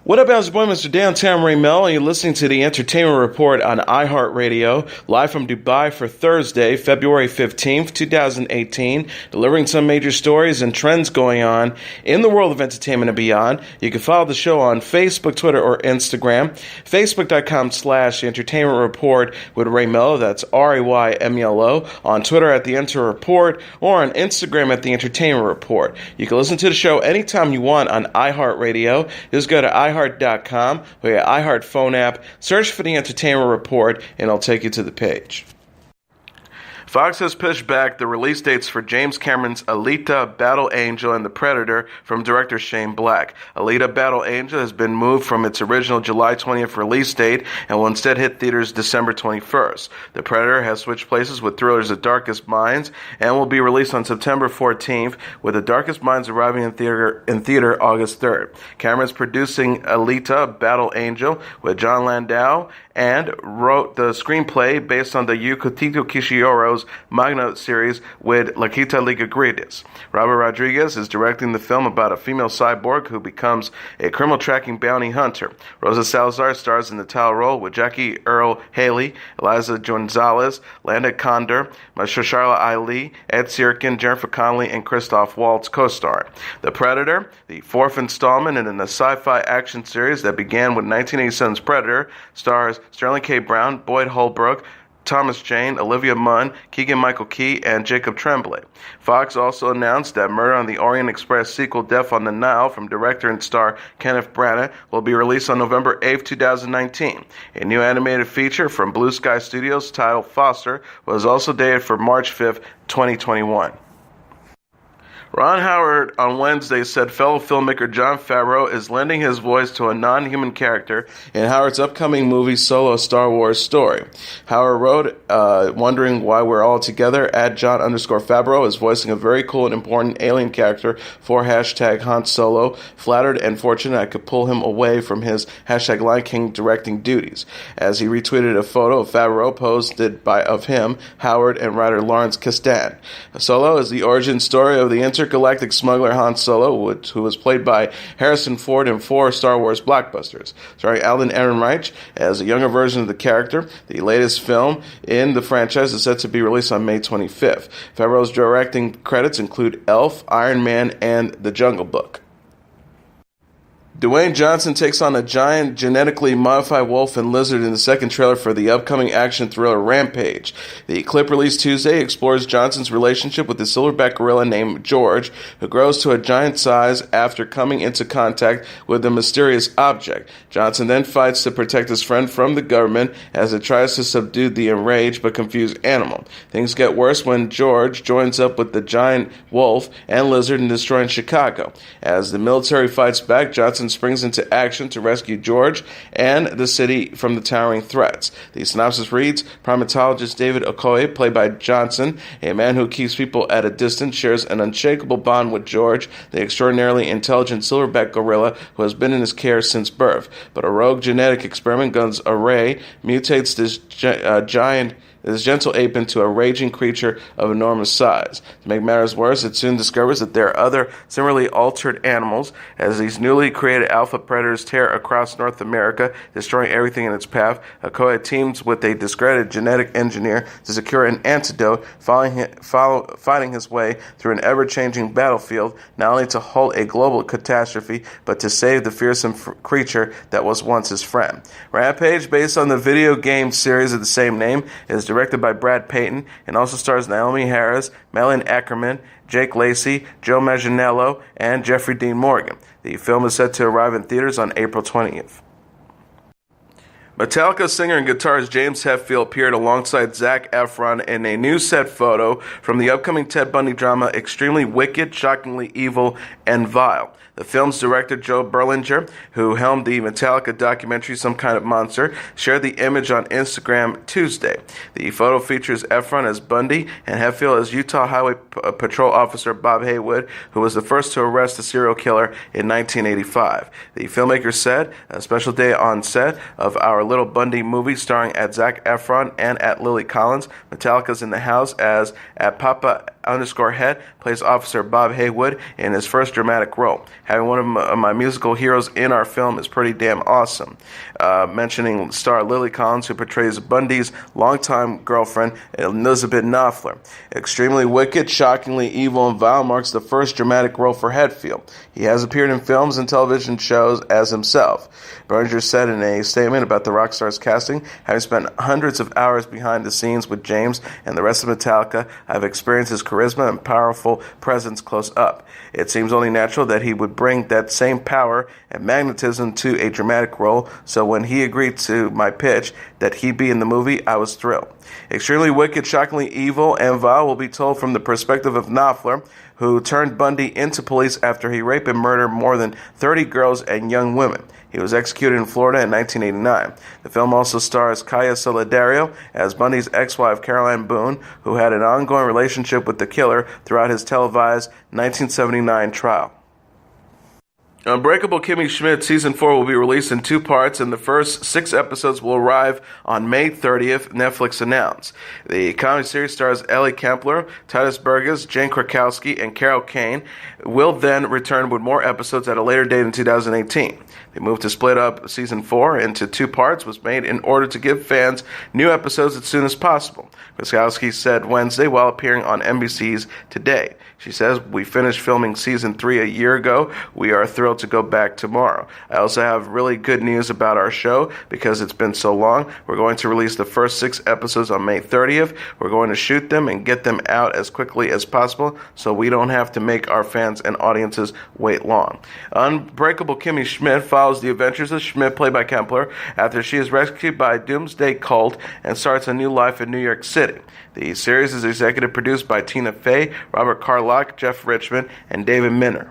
What up, how's your boy, Mr. Downtown Ray Melo, and you're listening to the Entertainment Report on iHeartRadio, live from Dubai for Thursday, February 15th, 2018, delivering some major stories and trends going on in the world of entertainment and beyond. You can follow the show on Facebook, Twitter, or Instagram, facebook.com/Entertainment Report with Ray Melo, that's RAYMELO, on Twitter at The Enter Report, or on Instagram at The Entertainment Report. You can listen to the show anytime you want on iHeartRadio. Just go to iHeart.com or your iHeart phone app, search for The Entertainment Report, and it'll take you to the page. Fox has pushed back the release dates for James Cameron's Alita, Battle Angel, and The Predator from director Shane Black. Alita, Battle Angel has been moved from its original July 20th release date and will instead hit theaters December 21st. The Predator has switched places with thrillers The Darkest Minds and will be released on September 14th, with The Darkest Minds arriving in theater August 3rd. Cameron's producing Alita, Battle Angel with John Landau and wrote the screenplay based on the Yukito Kishiro's manga series with Lakita Ligagridis. Robert Rodriguez is directing the film about a female cyborg who becomes a criminal tracking bounty hunter. Rosa Salazar stars in the title role with Jackie Earle Haley, Eliza Gonzalez, Landa Condor, Mahershala Ali, Ed Sirkin, Jennifer Connelly, and Christoph Waltz co-star. The Predator, the fourth installment in a sci-fi action series that began with 1987's Predator, stars Sterling K. Brown, Boyd Holbrook, Thomas Jane, Olivia Munn, Keegan-Michael Key, and Jacob Tremblay. Fox also announced that Murder on the Orient Express sequel Death on the Nile from director and star Kenneth Branagh will be released on November 8, 2019. A new animated feature from Blue Sky Studios titled Foster was also dated for March 5, 2021. Ron Howard on Wednesday said fellow filmmaker Jon Favreau is lending his voice to a non-human character in Howard's upcoming movie Solo: Star Wars Story. Howard wrote, wondering why we're all together, at John_Favreau is voicing a very cool and important alien character for #Han Solo. Flattered and fortunate I could pull him away from his #Lion King directing duties. As he retweeted a photo of Favreau posted of him, Howard, and writer Lawrence Kasdan. Solo is the origin story of the intergalactic smuggler Han Solo, who was played by Harrison Ford in 4 Star Wars blockbusters. Starring Alden Ehrenreich as a younger version of the character, the latest film in the franchise is set to be released on May 25th. Favreau's directing credits include Elf, Iron Man, and The Jungle Book. Dwayne Johnson takes on a giant genetically modified wolf and lizard in the second trailer for the upcoming action thriller Rampage. The clip released Tuesday explores Johnson's relationship with the silverback gorilla named George, who grows to a giant size after coming into contact with a mysterious object. Johnson then fights to protect his friend from the government as it tries to subdue the enraged but confused animal. Things get worse when George joins up with the giant wolf and lizard in destroying Chicago. As the military fights back, Johnson springs into action to rescue George and the city from the towering threats. The synopsis reads, primatologist David Okoye, played by Johnson, a man who keeps people at a distance, shares an unshakable bond with George, the extraordinarily intelligent silverback gorilla who has been in his care since birth. But a rogue genetic experiment guns array mutates this gentle ape into a raging creature of enormous size. To make matters worse, it soon discovers that there are other similarly altered animals as these newly created alpha predators tear across North America, destroying everything in its path. Okoye teams with a discredited genetic engineer to secure an antidote, fighting his way through an ever-changing battlefield, not only to halt a global catastrophe, but to save the fearsome creature that was once his friend. Rampage, based on the video game series of the same name, is directed by Brad Payton and also stars Naomi Harris, Malin Ackerman, Jake Lacey, Joe Manganiello, and Jeffrey Dean Morgan. The film is set to arrive in theaters on April 20th. Metallica singer and guitarist James Hetfield appeared alongside Zac Efron in a new set photo from the upcoming Ted Bundy drama Extremely Wicked, Shockingly Evil, and Vile. The film's director, Joe Berlinger, who helmed the Metallica documentary Some Kind of Monster, shared the image on Instagram Tuesday. The photo features Efron as Bundy and Hetfield as Utah Highway Patrol Officer Bob Haywood, who was the first to arrest the serial killer in 1985. The filmmaker said, a special day on set of our Little Bundy movie starring at Zac Efron and at Lily Collins. Metallica's in the house as at Papa_Head plays Officer Bob Haywood in his first dramatic role. Having one of my musical heroes in our film is pretty damn awesome. Mentioning star Lily Collins, who portrays Bundy's longtime girlfriend, Elizabeth Knopfler. Extremely wicked, shockingly evil, and vile marks the first dramatic role for Hetfield. He has appeared in films and television shows as himself. Berger said in a statement about the rock star's casting, having spent hundreds of hours behind the scenes with James and the rest of Metallica, I've experienced his charisma and powerful presence close up. It seems only natural that he would bring that same power and magnetism to a dramatic role, so when he agreed to my pitch that he be in the movie, I was thrilled. Extremely wicked, shockingly evil, and vile will be told from the perspective of Knopfler, who turned Bundy into police after he raped and murdered more than 30 girls and young women. He was executed in Florida in 1989. The film also stars Kaya Solidario as Bundy's ex-wife Caroline Boone, who had an ongoing relationship with the killer throughout his televised 1979 trial. Unbreakable Kimmy Schmidt Season 4 will be released in 2 parts, and the first 6 episodes will arrive on May 30th, Netflix announced. The comedy series stars Ellie Kempler, Titus Burgess, Jane Krakowski, and Carol Kane, will then return with more episodes at a later date in 2018. The move to split up Season 4 into 2 parts was made in order to give fans new episodes as soon as possible. Krakowski said Wednesday while appearing on NBC's Today. She says, "We finished filming Season 3 a year ago. We are thrilled to go back tomorrow. I also have really good news about our show because it's been so long. We're going to release the first 6 episodes on May 30th. We're going to shoot them and get them out as quickly as possible so we don't have to make our fans and audiences wait long." Unbreakable Kimmy Schmidt follows the adventures of Schmidt, played by Kempler, after she is rescued by a doomsday cult and starts a new life in New York City. The series is executive produced by Tina Fey, Robert Carlock, Jeff Richmond, and David Minner.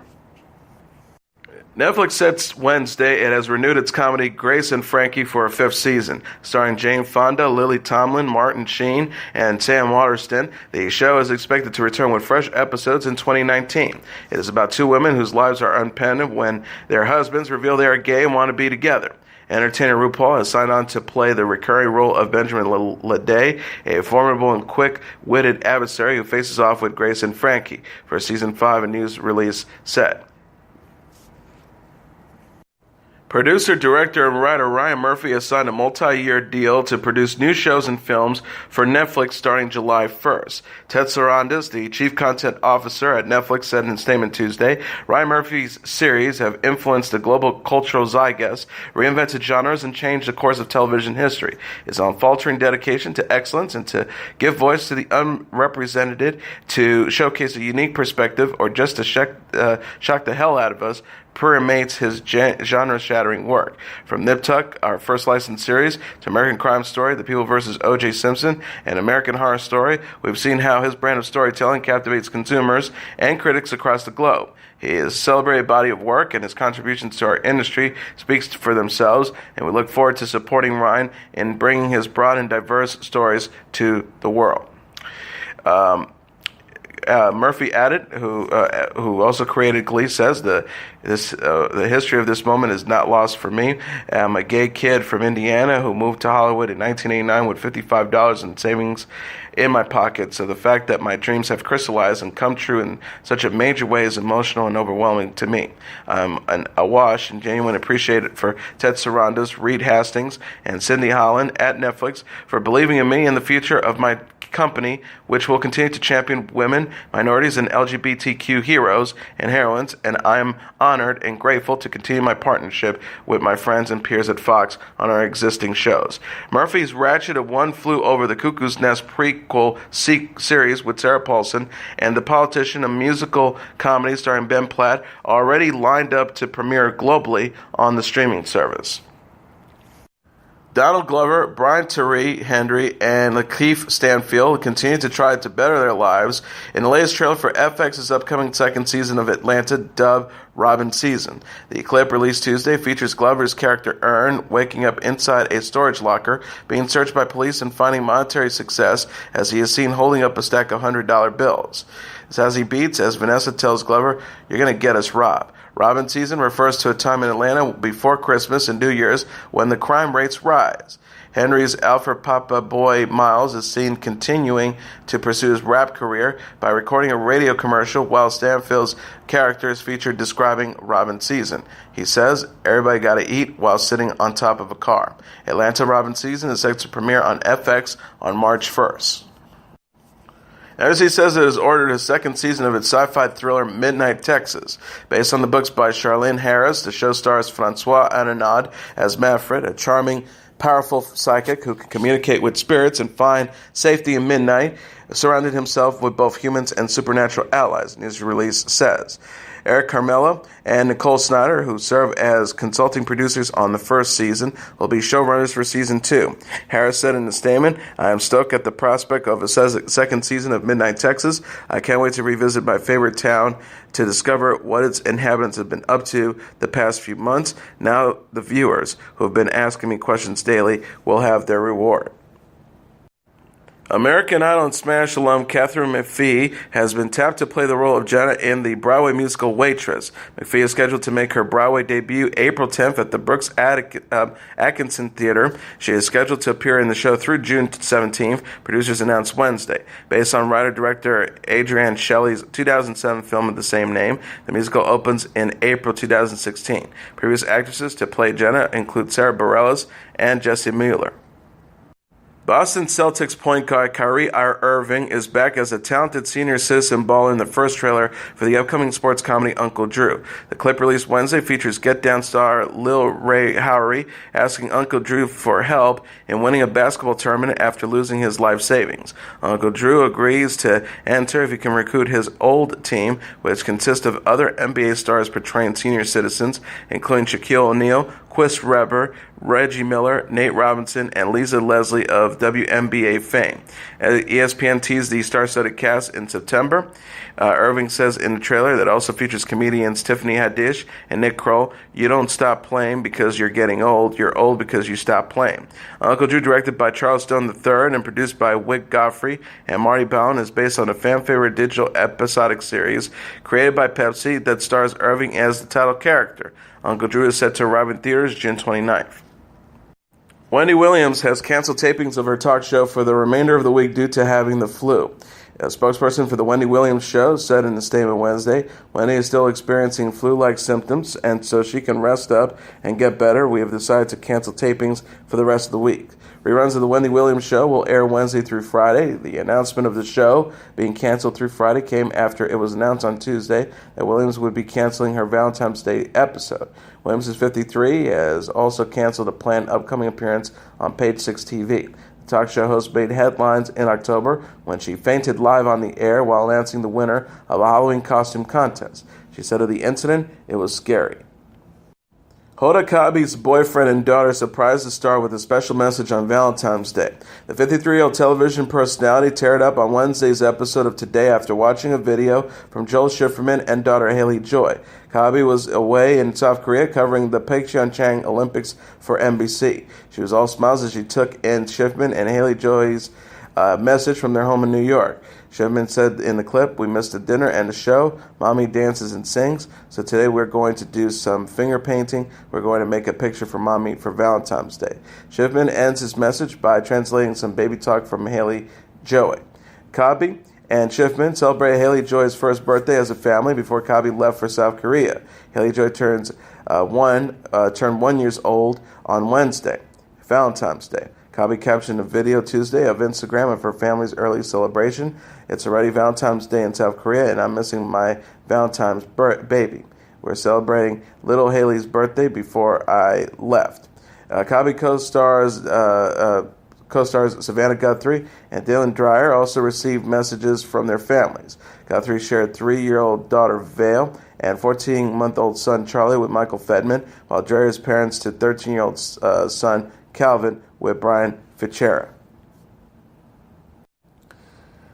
Netflix said Wednesday it has renewed its comedy Grace and Frankie for a 5th season. Starring Jane Fonda, Lily Tomlin, Martin Sheen, and Sam Waterston, the show is expected to return with fresh episodes in 2019. It is about 2 women whose lives are unpended when their husbands reveal they are gay and want to be together. Entertainer RuPaul has signed on to play the recurring role of Benjamin Leday, a formidable and quick-witted adversary who faces off with Grace and Frankie, for Season 5, a news release said. Producer, director, and writer Ryan Murphy has signed a multi-year deal to produce new shows and films for Netflix starting July 1st. Ted Sarandos, the chief content officer at Netflix, said in a statement Tuesday, Ryan Murphy's series have influenced the global cultural zeitgeist, reinvented genres, and changed the course of television history. His unfaltering dedication to excellence and to give voice to the unrepresented, to showcase a unique perspective, or just to shock the hell out of us, permeates his genre-shattering work. From Nip Tuck, our first licensed series, to American Crime Story, The People vs. O.J. Simpson, and American Horror Story, we've seen how his brand of storytelling captivates consumers and critics across the globe. His celebrated body of work and his contributions to our industry speaks for themselves, and we look forward to supporting Ryan in bringing his broad and diverse stories to the world. Murphy added, who also created Glee, says the history of this moment is not lost for me. I'm a gay kid from Indiana who moved to Hollywood in 1989 with $55 in savings in my pocket. So the fact that my dreams have crystallized and come true in such a major way is emotional and overwhelming to me. I'm awash and genuinely appreciated for Ted Sarandos, Reed Hastings, and Cindy Holland at Netflix for believing in me and the future of my company, which will continue to champion women, minorities, and LGBTQ heroes and heroines, and I'm honored and grateful to continue my partnership with my friends and peers at Fox on our existing shows. Murphy's Ratchet of One Flew Over the Cuckoo's Nest prequel series with Sarah Paulson and The Politician, a musical comedy starring Ben Platt, already lined up to premiere globally on the streaming service. Donald Glover, Brian Tyree Henry, and Lakeith Stanfield continue to try to better their lives in the latest trailer for FX's upcoming 2nd season of Atlanta, dubbed Robin Season. The clip, released Tuesday, features Glover's character Ern waking up inside a storage locker, being searched by police and finding monetary success as he is seen holding up a stack of $100 bills. As he beats, as Vanessa tells Glover, "You're going to get us, Rob." Robin season refers to a time in Atlanta before Christmas and New Year's when the crime rates rise. Henry's Alpha Papa boy Miles is seen continuing to pursue his rap career by recording a radio commercial while Stanfield's character is featured describing Robin season. He says, "Everybody gotta eat while sitting on top of a car." Atlanta Robin season is set to premiere on FX on March 1st. NBC says it has ordered a second season of its sci-fi thriller Midnight Texas. Based on the books by Charlene Harris, the show stars Francois Ananad as Manfred, a charming, powerful psychic who can communicate with spirits and find safety in midnight, surrounded himself with both humans and supernatural allies, news release says. Eric Carmelo and Nicole Snyder, who serve as consulting producers on the first season, will be showrunners for season 2. Harris said in a statement, "I am stoked at the prospect of a second season of Midnight Texas. I can't wait to revisit my favorite town to discover what its inhabitants have been up to the past few months. Now the viewers, who have been asking me questions daily, will have their reward." American Idol and Smash alum Katharine McPhee has been tapped to play the role of Jenna in the Broadway musical Waitress. McPhee is scheduled to make her Broadway debut April 10th at the Brooks Atkinson Theater. She is scheduled to appear in the show through June 17th, producers announced Wednesday. Based on writer-director Adrienne Shelley's 2007 film of the same name, the musical opens in April 2016. Previous actresses to play Jenna include Sarah Bareilles and Jessie Mueller. Boston Celtics point guard Kyrie Irving is back as a talented senior citizen baller in the first trailer for the upcoming sports comedy Uncle Drew. The clip released Wednesday features Get Down star Lil Ray Howery asking Uncle Drew for help in winning a basketball tournament after losing his life savings. Uncle Drew agrees to enter if he can recruit his old team, which consists of other NBA stars portraying senior citizens, including Shaquille O'Neal, Chris Webber, Reggie Miller, Nate Robinson, and Lisa Leslie of WNBA fame. ESPN teased the star-studded cast in September. Irving says in the trailer that also features comedians Tiffany Haddish and Nick Kroll, "You don't stop playing because you're getting old. You're old because you stop playing." Uncle Drew, directed by Charles Stone III and produced by Wick Godfrey and Marty Ballin, is based on a fan-favorite digital episodic series created by Pepsi that stars Irving as the title character. Uncle Drew is set to arrive in theaters June 29th. Wendy Williams has canceled tapings of her talk show for the remainder of the week due to having the flu. A spokesperson for the Wendy Williams Show said in a statement Wednesday, "Wendy is still experiencing flu-like symptoms, and so she can rest up and get better. We have decided to cancel tapings for the rest of the week." Reruns of the Wendy Williams Show will air Wednesday through Friday. The announcement of the show being canceled through Friday came after it was announced on Tuesday that Williams would be canceling her Valentine's Day episode. Williams is 53, has also canceled a planned upcoming appearance on Page 6 TV. The talk show host made headlines in October when she fainted live on the air while announcing the winner of a Halloween costume contest. She said of the incident, "It was scary." Hoda Kotb's boyfriend and daughter surprised the star with a special message on Valentine's Day. The 53-year-old television personality teared up on Wednesday's episode of Today after watching a video from Joel Schifferman and daughter Haley Joy. Kotb was away in South Korea covering the Pyeongchang Olympics for NBC. She was all smiles as she took in Schifferman and Haley Joy's message from their home in New York. Schifferman said in the clip, "We missed the dinner and the show. Mommy dances and sings. So today we're going to do some finger painting. We're going to make a picture for Mommy for Valentine's Day." Schifferman ends his message by translating some baby talk from Haley Joy. Kotb and Schifferman celebrated Haley Joy's first birthday as a family before Kotb left for South Korea. Haley Joy turned 1 years old on Wednesday, Valentine's Day. Kotb captioned a video Tuesday of Instagram of her family's early celebration. "It's already Valentine's Day in South Korea, and I'm missing my Valentine's baby. We're celebrating little Haley's birthday before I left." Kotb co-stars Savannah Guthrie and Dylan Dreyer also received messages from their families. Guthrie shared 3-year-old daughter Vale and 14-month-old son Charlie with Michael Fedman, while Dreyer's parents to 13-year-old son Calvin with Brian Fichera.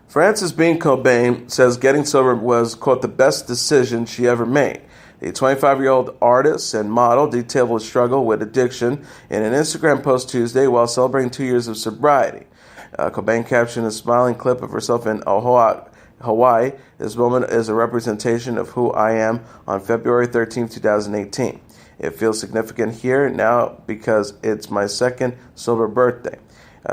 Frances Bean Cobain says getting sober was, quote, "the best decision she ever made." The 25-year-old artist and model detailed her struggle with addiction in an Instagram post Tuesday while celebrating 2 years of sobriety. Cobain captioned a smiling clip of herself in Oahu, Hawaii. This moment is a representation of who I am on February 13, 2018. It feels significant here now because it's my second sober birthday.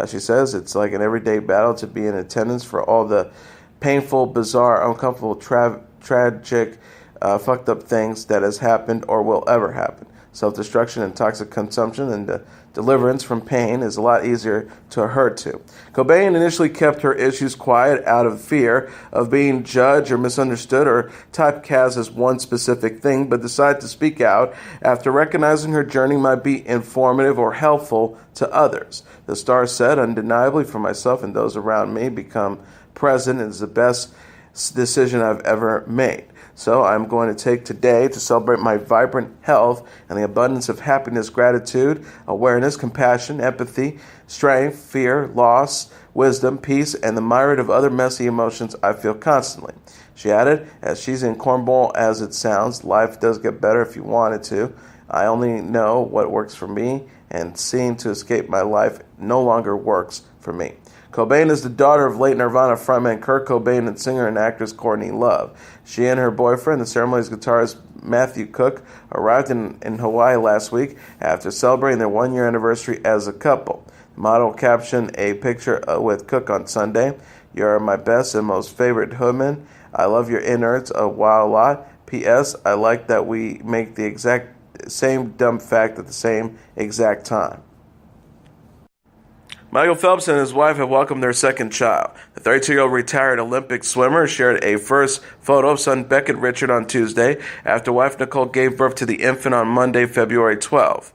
She says it's like an everyday battle to be in attendance for all the painful, bizarre, uncomfortable, tragic, fucked up things that has happened or will ever happen. Self-destruction and toxic consumption and deliverance from pain is a lot easier to her to. Cobain initially kept her issues quiet out of fear of being judged or misunderstood or typecast as one specific thing, but decided to speak out after recognizing her journey might be informative or helpful to others. The star said, undeniably for myself and those around me, become present is the best decision I've ever made. So I'm going to take today to celebrate my vibrant health and the abundance of happiness, gratitude, awareness, compassion, empathy, strength, fear, loss, wisdom, peace, and the myriad of other messy emotions I feel constantly. She added, as cheesy and cornball as it sounds, life does get better if you want it to. I only know what works for me, and seeing to escape my life no longer works for me. Cobain is the daughter of late Nirvana frontman Kurt Cobain and singer and actress Courtney Love. She and her boyfriend, the Ceremonies guitarist Matthew Cook, arrived in Hawaii last week after celebrating their one-year anniversary as a couple. The model captioned a picture with Cook on Sunday. You're my best and most favorite hoodman. I love your innards a wild lot. P.S. I like that we make the exact same dumb fact at the same exact time. Michael Phelps and his wife have welcomed their second child. The 32-year-old retired Olympic swimmer shared a first photo of son Beckett Richard on Tuesday after wife Nicole gave birth to the infant on Monday, February 12th.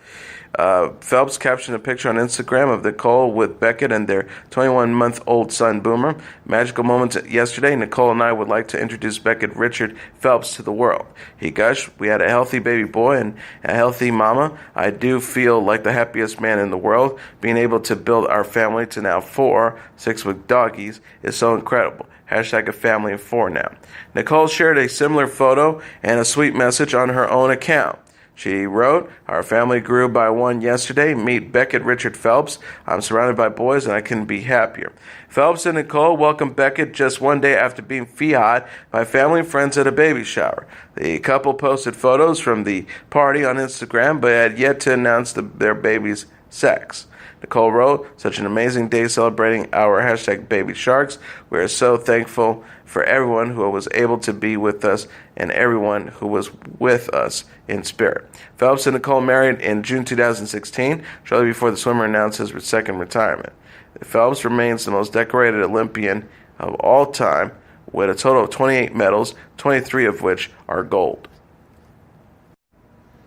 Phelps captioned a picture on Instagram of Nicole with Beckett and their 21-month-old son Boomer. Magical moments yesterday. Nicole and I would like to introduce Beckett Richard Phelps to the world. He gushed, we had a healthy baby boy and a healthy mama. I do feel like the happiest man in the world. Being able to build our family to now 4 6-week doggies is so incredible. Hashtag a family of 4 now. Nicole shared a similar photo and a sweet message on her own account. She wrote, our family grew by 1 yesterday. Meet Beckett Richard Phelps. I'm surrounded by boys and I couldn't be happier. Phelps and Nicole welcomed Beckett just 1 day after being fiat by family and friends at a baby shower. The couple posted photos from the party on Instagram but had yet to announce their baby's sex. Nicole wrote, such an amazing day celebrating our hashtag baby sharks. We are so thankful for everyone who was able to be with us and everyone who was with us in spirit. Phelps and Nicole married in June 2016, shortly before the swimmer announced his second retirement. Phelps remains the most decorated Olympian of all time with a total of 28 medals, 23 of which are gold.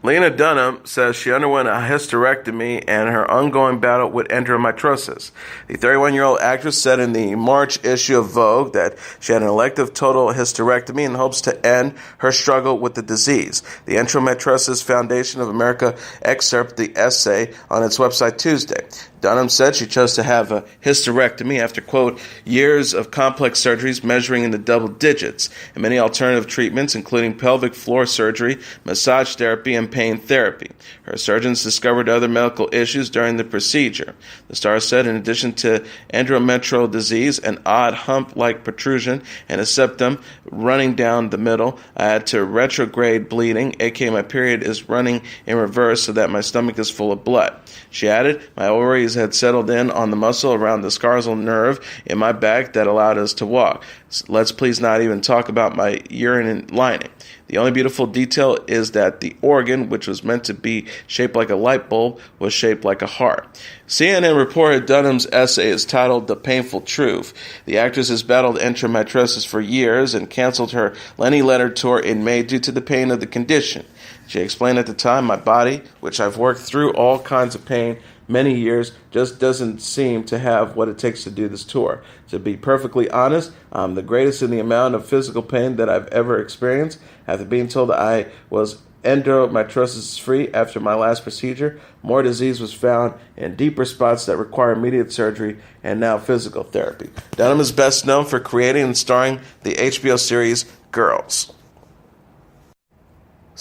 Lena Dunham says she underwent a hysterectomy and her ongoing battle with endometriosis. The 31-year-old actress said in the March issue of Vogue that she had an elective total hysterectomy in hopes to end her struggle with the disease. The Endometriosis Foundation of America excerpted the essay on its website Tuesday. Dunham said she chose to have a hysterectomy after, quote, years of complex surgeries measuring in the double digits and many alternative treatments, including pelvic floor surgery, massage therapy, and pain therapy. Her surgeons discovered other medical issues during the procedure. The star said in addition to endometrial disease, an odd hump-like protrusion and a septum running down the middle, I had to retrograde bleeding, aka my period is running in reverse so that my stomach is full of blood. She added, my ovaries had settled in on the muscle around the scarsal nerve in my back that allowed us to walk. Let's please not even talk about my uterine lining. The only beautiful detail is that the organ, which was meant to be shaped like a light bulb, was shaped like a heart. CNN reported Dunham's essay is titled The Painful Truth. The actress has battled endometriosis for years and canceled her Lenny Leonard tour in May due to the pain of the condition. She explained at the time, my body, which I've worked through all kinds of pain many years, just doesn't seem to have what it takes to do this tour. To be perfectly honest, I'm the greatest in the amount of physical pain that I've ever experienced. After being told that I was endometriosis free after my last procedure, more disease was found in deeper spots that require immediate surgery and now physical therapy. Dunham is best known for creating and starring the HBO series Girls.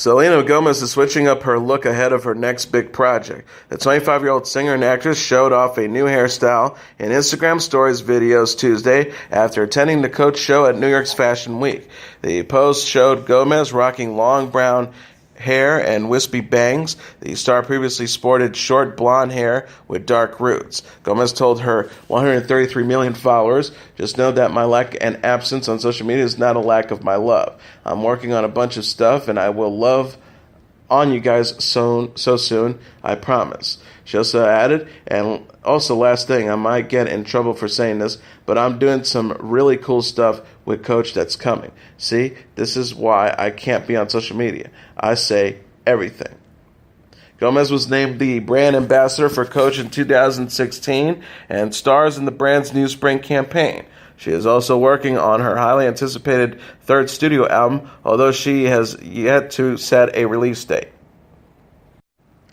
Selena Gomez is switching up her look ahead of her next big project. The 25-year-old singer and actress showed off a new hairstyle in Instagram Stories videos Tuesday after attending the Coach show at New York's Fashion Week. The post showed Gomez rocking long brown hair and wispy bangs. The star previously sported short blonde hair with dark roots. Gomez told her 133 million followers, "Just know that my lack and absence on social media is not a lack of my love. I'm working on a bunch of stuff and I will love on you guys so soon, I promise." She also added, and also last thing, I might get in trouble for saying this, but I'm doing some really cool stuff with Coach that's coming. See, this is why I can't be on social media. I say everything. Gomez was named the brand ambassador for Coach in 2016 and stars in the brand's new spring campaign. She is also working on her highly anticipated third studio album, although she has yet to set a release date.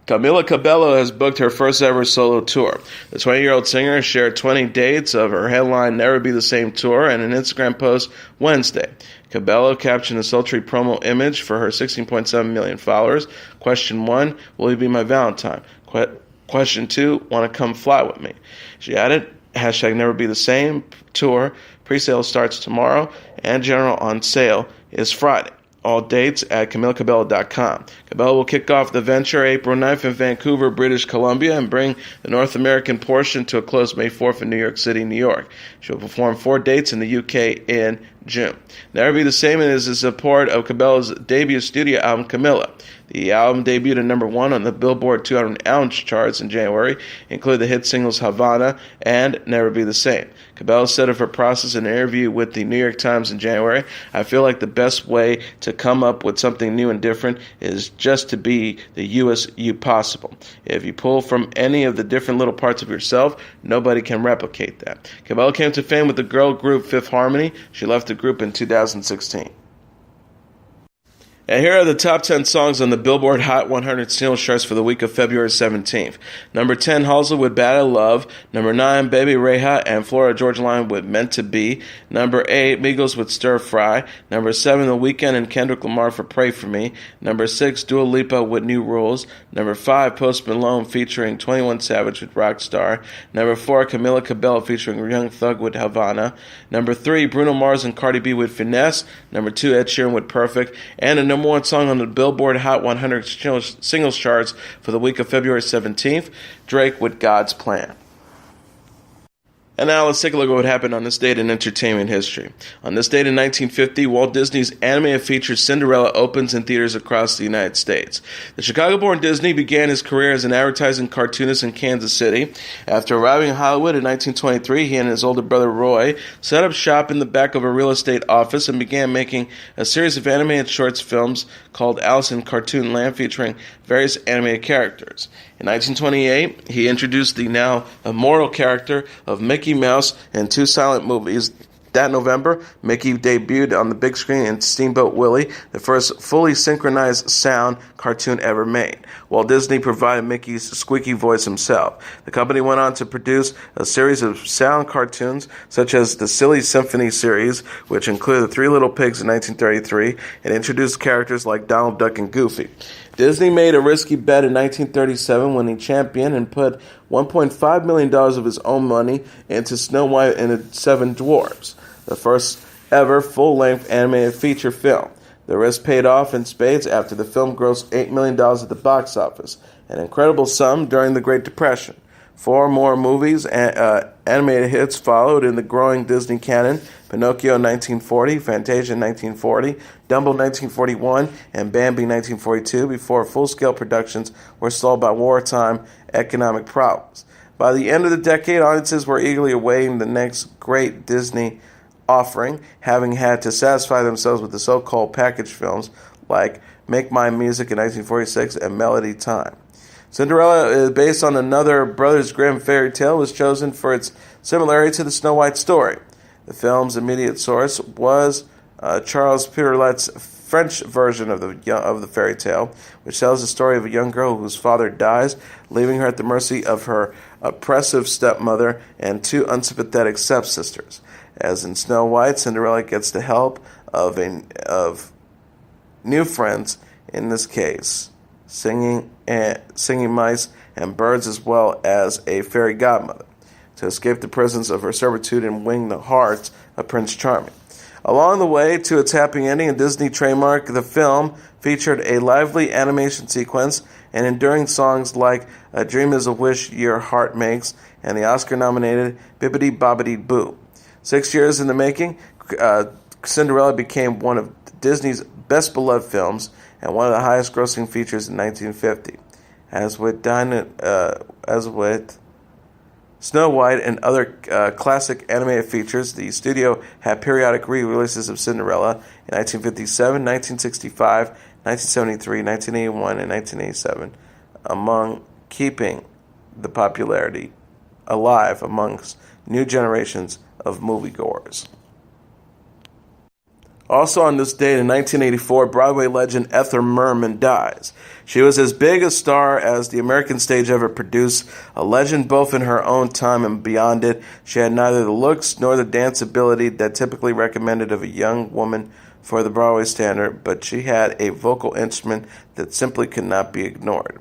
Camila Cabello has booked her first ever solo tour. The 20-year-old singer shared 20 dates of her headline Never Be the Same tour in an Instagram post Wednesday. Cabello captioned a sultry promo image for her 16.7 million followers. Question 1, will you be my Valentine? Question 2, want to come fly with me? She added, hashtag Never Be the Same tour. Pre-sale starts tomorrow and general on sale is Friday. All dates at CamilaCabello.com. Cabello will kick off the venture April 9th in Vancouver, British Columbia, and bring the North American portion to a close May 4th in New York City, New York. She will perform 4 dates in the UK in June. Never Be the Same is a support of Cabello's debut studio album, Camila. The album debuted at number 1 on the Billboard 200 albums charts in January, including the hit singles Havana and Never Be the Same. Cabello said of her process in an interview with the New York Times in January, "I feel like the best way to come up with something new and different is just to be the you possible. If you pull from any of the different little parts of yourself, nobody can replicate that." Cabello came to fame with the girl group Fifth Harmony. She left the group in 2016. And here are the top 10 songs on the Billboard Hot 100 singles charts for the week of February 17th. Number 10, Halsey with Bad at Love. Number 9, Baby Reha and Florida Georgia Line with Meant to Be. Number 8, Migos with Stir Fry. Number 7, The Weeknd and Kendrick Lamar for Pray For Me. Number 6, Dua Lipa with New Rules. Number 5, Post Malone featuring 21 Savage with Rockstar. Number 4, Camila Cabello featuring Young Thug with Havana. Number 3, Bruno Mars and Cardi B with Finesse. Number 2, Ed Sheeran with Perfect. And the number 1 song on the Billboard Hot 100 singles charts for the week of February 17th, Drake with God's Plan. And now let's take a look at what happened on this date in entertainment history. On this date in 1950, Walt Disney's animated feature Cinderella opens in theaters across the United States. The Chicago-born Disney began his career as an advertising cartoonist in Kansas City. After arriving in Hollywood in 1923, he and his older brother Roy set up shop in the back of a real estate office and began making a series of animated short films called Alice in Cartoon Land featuring various animated characters. In 1928, he introduced the now immortal character of Mickey Mouse in 2 silent movies. That November, Mickey debuted on the big screen in Steamboat Willie, the first fully synchronized sound cartoon ever made. Walt Disney provided Mickey's squeaky voice himself. The company went on to produce a series of sound cartoons, such as the Silly Symphony series, which included the Three Little Pigs in 1933, and introduced characters like Donald Duck and Goofy. Disney made a risky bet in 1937 when he championed and put $1.5 million of his own money into Snow White and the Seven Dwarfs, the first ever full-length animated feature film. The risk paid off in spades after the film grossed $8 million at the box office, an incredible sum during the Great Depression. 4 more movies and animated hits followed in the growing Disney canon: Pinocchio in 1940, Fantasia in 1940, Dumbo 1941, and Bambi 1942, before full-scale productions were stalled by wartime economic problems. By the end of the decade, audiences were eagerly awaiting the next great Disney offering, having had to satisfy themselves with the so-called package films like Make My Music in 1946 and Melody Time. Cinderella is based on another Brothers Grimm fairy tale, was chosen for its similarity to the Snow White story. The film's immediate source was Charles Perrault's French version of the fairy tale, which tells the story of a young girl whose father dies, leaving her at the mercy of her oppressive stepmother and 2 unsympathetic stepsisters. As in Snow White, Cinderella gets the help of new friends in this case, singing mice and birds, as well as a fairy godmother, to escape the prisons of her servitude and win the hearts of Prince Charming. Along the way to its happy ending, a Disney trademark, the film featured a lively animation sequence and enduring songs like "A Dream Is a Wish Your Heart Makes" and the Oscar-nominated "Bibbidi Bobbidi Boo." 6 years in the making, Cinderella became one of Disney's best-beloved films and one of the highest-grossing features in 1950. As with Snow White and other classic animated features, the studio had periodic re-releases of Cinderella in 1957, 1965, 1973, 1981, and 1987, among keeping the popularity alive amongst new generations of moviegoers. Also on this date in 1984, Broadway legend Ethel Merman dies. She was as big a star as the American stage ever produced, a legend both in her own time and beyond it. She had neither the looks nor the dance ability that typically recommended of a young woman for the Broadway standard, but she had a vocal instrument that simply could not be ignored.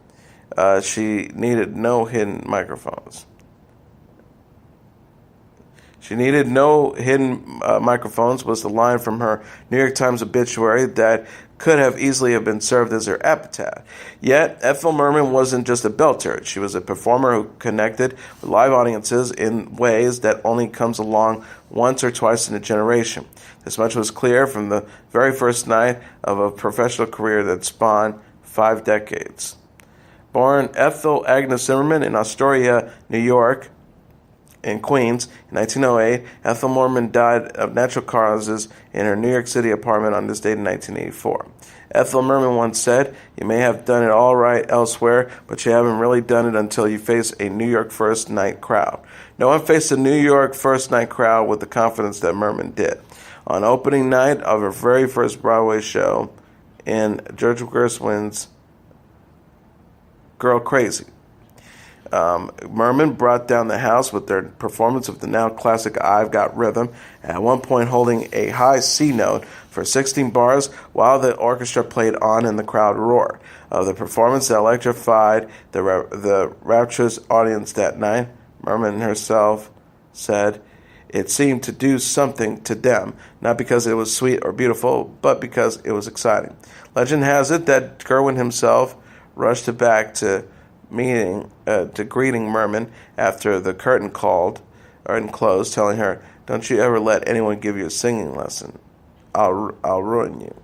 She needed no hidden microphones. She needed no hidden microphones was the line from her New York Times obituary that could have easily been served as her epitaph. Yet, Ethel Merman wasn't just a belter. She was a performer who connected with live audiences in ways that only comes along once or twice in a generation. This much was clear from the very first night of a professional career that spawned 5 decades. Born Ethel Agnes Zimmerman in Astoria, New York, in Queens in 1908, Ethel Merman died of natural causes in her New York City apartment on this date in 1984. Ethel Merman once said, "You may have done it all right elsewhere, but you haven't really done it until you face a New York first night crowd." No one faced a New York first night crowd with the confidence that Merman did. On opening night of her very first Broadway show in George Gershwin's Girl Crazy, Merman brought down the house with their performance of the now classic "I've Got Rhythm," at one point holding a high C note for 16 bars while the orchestra played on and the crowd roared. Of the performance that electrified the rapturous audience that night, Merman herself said, "It seemed to do something to them, not because it was sweet or beautiful, but because it was exciting." Legend has it that Gerwin himself rushed back to greeting Merman after the curtain closed, telling her, "Don't you ever let anyone give you a singing lesson. I'll ruin you."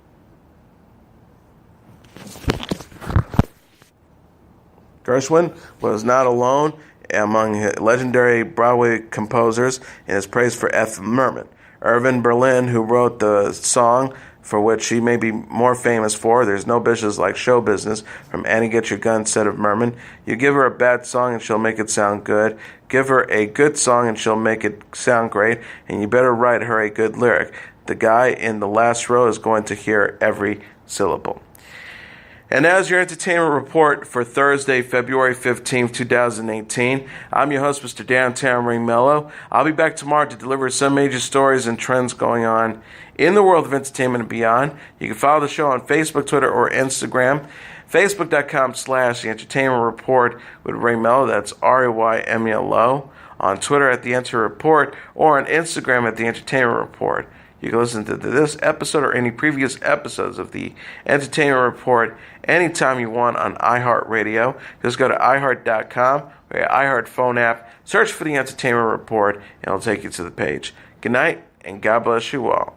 Gershwin was not alone among legendary Broadway composers in his praise for Ethel Merman. Irving Berlin, who wrote the song for which she may be more famous for, "There's No Bitches Like Show Business," from "Annie Get Your Gun," said of Merman, "You give her a bad song and she'll make it sound good. Give her a good song and she'll make it sound great. And you better write her a good lyric. The guy in the last row is going to hear every syllable." And as your entertainment report for Thursday, February 15th, 2018, I'm your host, Mr. Downtown Ring Melo. I'll be back tomorrow to deliver some major stories and trends going on in the world of entertainment and beyond. You can follow the show on Facebook, Twitter, or Instagram. Facebook.com/The Entertainment Report with Ray Melo. That's RAYMELO. On Twitter at The Enter Report, or on Instagram at The Entertainment Report. You can listen to this episode or any previous episodes of The Entertainment Report anytime you want on iHeartRadio. Just go to iHeart.com or your iHeart phone app, search for The Entertainment Report, and it'll take you to the page. Good night, and God bless you all.